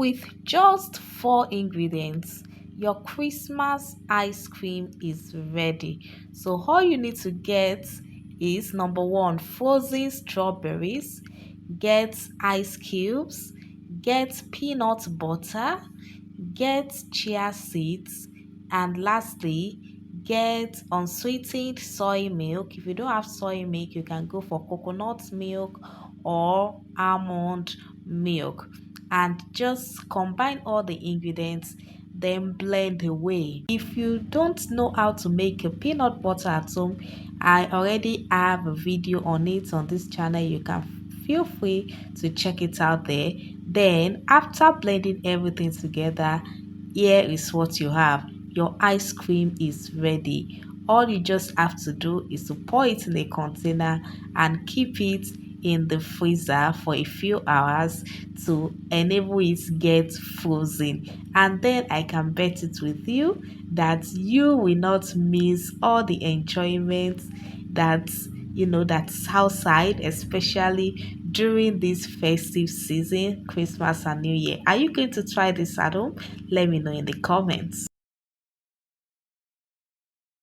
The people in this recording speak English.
with just 4 ingredients, your Christmas ice cream is ready. So all you need to get is number one, frozen strawberries, get ice cubes, get peanut butter, get chia seeds, and lastly get unsweetened soy milk. If you don't have soy milk, you can go for coconut milk or almond milk, and just combine all the ingredients, then blend away. If you don't know how to make a peanut butter at home, I already have a video on it on this channel. You can feel free to check it out there. Then after blending everything together, here is what you have. Your ice cream is ready. All you just have to do is to pour it in a container and keep it in the freezer for a few hours to enable it get frozen, and then I can bet it with you that you will not miss all the enjoyment that that's outside, especially during this festive season, Christmas and New Year. Are you going to try this at home? Let me know in the comments.